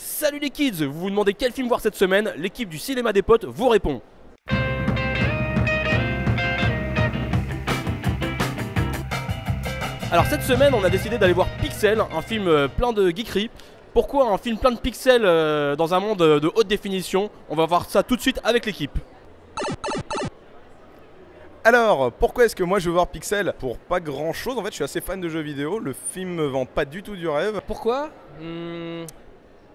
Salut les kids, vous vous demandez quel film voir cette semaine? L'équipe du cinéma des potes vous répond. Alors cette semaine on a décidé d'aller voir Pixel, un film plein de geekeries. Pourquoi un film plein de pixels dans un monde de haute définition? On va voir ça tout de suite avec l'équipe. Alors, pourquoi est-ce que moi je veux voir Pixel? Pour pas grand chose, en fait je suis assez fan de jeux vidéo, le film me vend pas du tout du rêve. Pourquoi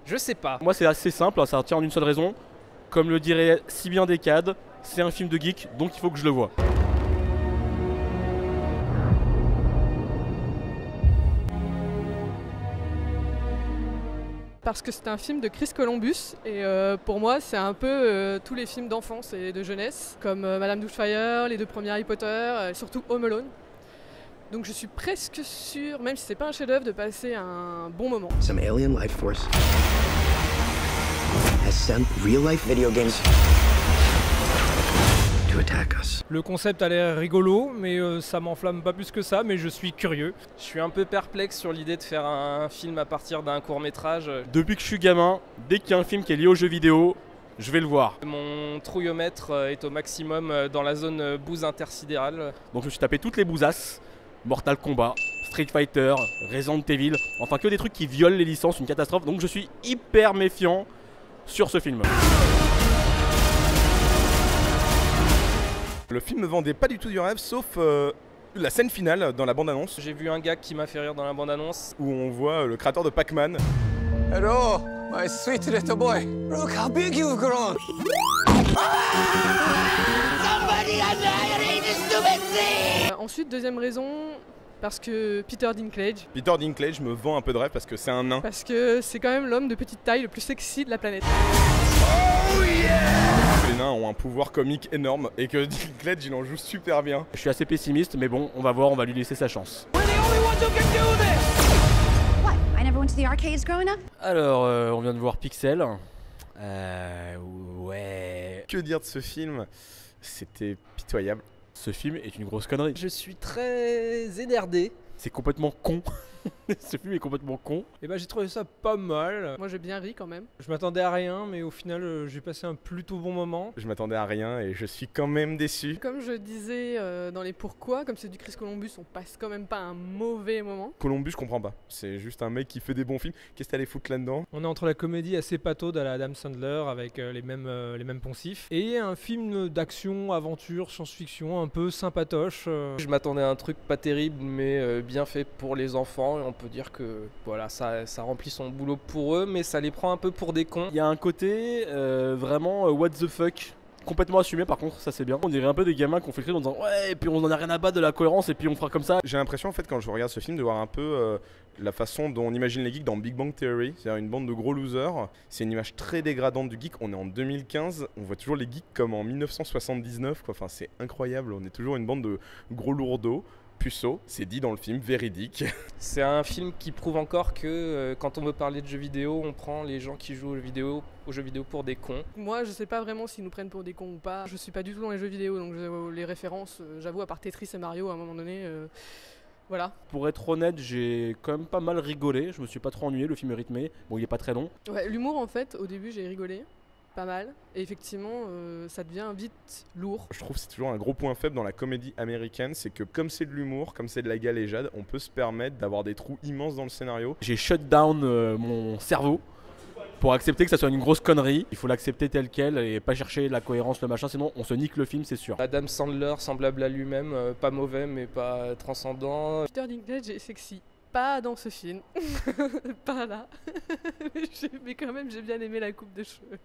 Je sais pas. Moi c'est assez simple, ça tient en une seule raison. Comme le dirait si bien Decade, c'est un film de geek, donc il faut que je le voie. Parce que c'est un film de Chris Columbus et pour moi c'est un peu tous les films d'enfance et de jeunesse comme Madame Doubtfire, les deux premiers Harry Potter, surtout Home Alone. Donc je suis presque sûre, même si c'est pas un chef-d'œuvre, de passer un bon moment. Some alien life force has sent real-life video games to attack us. Le concept a l'air rigolo, mais ça m'enflamme pas plus que ça, mais je suis curieux. Je suis un peu perplexe sur l'idée de faire un film à partir d'un court-métrage. Depuis que je suis gamin, dès qu'il y a un film qui est lié aux jeux vidéo, je vais le voir. Mon trouillomètre est au maximum dans la zone bouse intersidérale. Donc je me suis tapé toutes les bousasses. Mortal Kombat, Street Fighter, Resident Evil, enfin que des trucs qui violent les licences, une catastrophe. Donc je suis hyper méfiant sur ce film. Le film me vendait pas du tout du rêve, sauf la scène finale dans la bande-annonce, J'ai vu un gars qui m'a fait rire dans la bande-annonce. où on voit le créateur de Pac-Man. Hello, my sweet little boy. Look how big you've grown. Ensuite, deuxième raison, parce que Peter Dinklage, Peter Dinklage me vend un peu de rêve parce que c'est un nain. parce que c'est quand même l'homme de petite taille le plus sexy de la planète. Les nains ont un pouvoir comique énorme et que Dinklage il en joue super bien. Je suis assez pessimiste, mais bon, on va voir, on va lui laisser sa chance. What? I never went to the arcades growing up? Alors, on vient de voir Pixel. Ouais. Que dire de ce film? C'était pitoyable. Ce film est une grosse connerie. Je suis très énerdé. C'est complètement con. Ce film est complètement con. Et bah j'ai trouvé ça pas mal. Moi j'ai bien ri quand même. Je m'attendais à rien, mais au final j'ai passé un plutôt bon moment. Je m'attendais à rien et je suis quand même déçu. Comme je disais dans les pourquoi, comme c'est du Chris Columbus, on passe quand même pas un mauvais moment. Columbus, je comprends pas. C'est juste un mec qui fait des bons films. Qu'est-ce que t'allais foutre là-dedans? On est entre la comédie assez pataude à la Adam Sandler avec les mêmes poncifs et un film d'action, aventure, science-fiction un peu sympatoche. Je m'attendais à un truc pas terrible mais bien fait pour les enfants et on peut dire que voilà, ça remplit son boulot pour eux mais ça les prend un peu pour des cons. Il y a un côté vraiment what the fuck. Complètement assumé par contre, ça c'est bien. On dirait un peu des gamins qui ont fait le cri en disant ouais, et puis on en a rien à battre de la cohérence et puis on fera comme ça. J'ai l'impression en fait quand je regarde ce film de voir un peu la façon dont on imagine les geeks dans Big Bang Theory, c'est-à-dire une bande de gros losers. C'est une image très dégradante du geek, on est en 2015, on voit toujours les geeks comme en 1979 quoi. Enfin c'est incroyable, on est toujours une bande de gros lourdeaux. Puceau, c'est dit dans le film, véridique. C'est un film qui prouve encore que quand on veut parler de jeux vidéo, on prend les gens qui jouent aux jeux vidéo pour des cons. Moi je sais pas vraiment s'ils nous prennent pour des cons ou pas. Je suis pas du tout dans les jeux vidéo donc les références, j'avoue à part Tetris et Mario à un moment donné, voilà. Pour être honnête, j'ai quand même pas mal rigolé. Je me suis pas trop ennuyé, le film est rythmé. Bon, il est pas très long. Ouais, l'humour en fait, au début j'ai rigolé. Pas mal, et effectivement ça devient vite lourd. Je trouve que c'est toujours un gros point faible dans la comédie américaine, c'est que comme c'est de l'humour, comme c'est de la galéjade, on peut se permettre d'avoir des trous immenses dans le scénario. J'ai shut down mon cerveau pour accepter que ça soit une grosse connerie. Il faut l'accepter tel quel et pas chercher la cohérence, le machin, sinon on se nique le film, c'est sûr. Adam Sandler, semblable à lui-même, pas mauvais mais pas transcendant. Peter Dinklage est sexy. Pas dans ce film, pas là, mais quand même j'ai bien aimé la coupe de cheveux.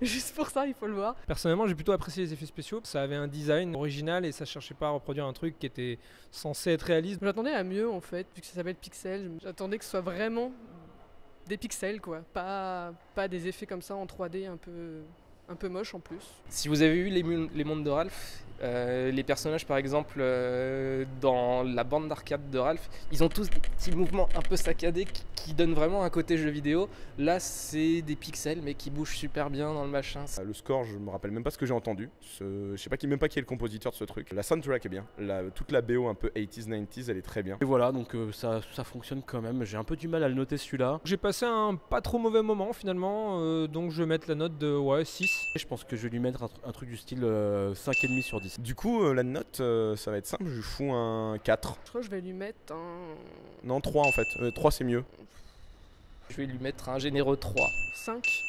Juste pour ça il faut le voir. Personnellement j'ai plutôt apprécié les effets spéciaux, ça avait un design original et ça cherchait pas à reproduire un truc qui était censé être réaliste. J'attendais à mieux en fait, vu que ça s'appelle Pixel, j'attendais que ce soit vraiment des pixels quoi, pas des effets comme ça en 3D un peu moche en plus. Si vous avez vu les mondes de Ralph, Les personnages par exemple dans la bande d'arcade de Ralph, ils ont tous des petits mouvements un peu saccadés qui donnent vraiment un côté jeu vidéo. Là c'est des pixels mais qui bougent super bien dans le machin. Le score, je me rappelle même pas ce que j'ai entendu. Je sais pas même pas qui est le compositeur de ce truc. La soundtrack est bien. Toute la BO un peu 80s, 90s, elle est très bien. Et voilà, donc ça fonctionne quand même. J'ai un peu du mal à le noter celui-là. J'ai passé un pas trop mauvais moment finalement, donc je vais mettre la note de 6. Je pense que je vais lui mettre un truc du style 5,5 sur 10. Du coup, la note, ça va être simple. Je lui fous un 4. Je crois que je vais lui mettre un Non, 3 en fait. 3 c'est mieux. Je vais lui mettre un généreux 3. 5.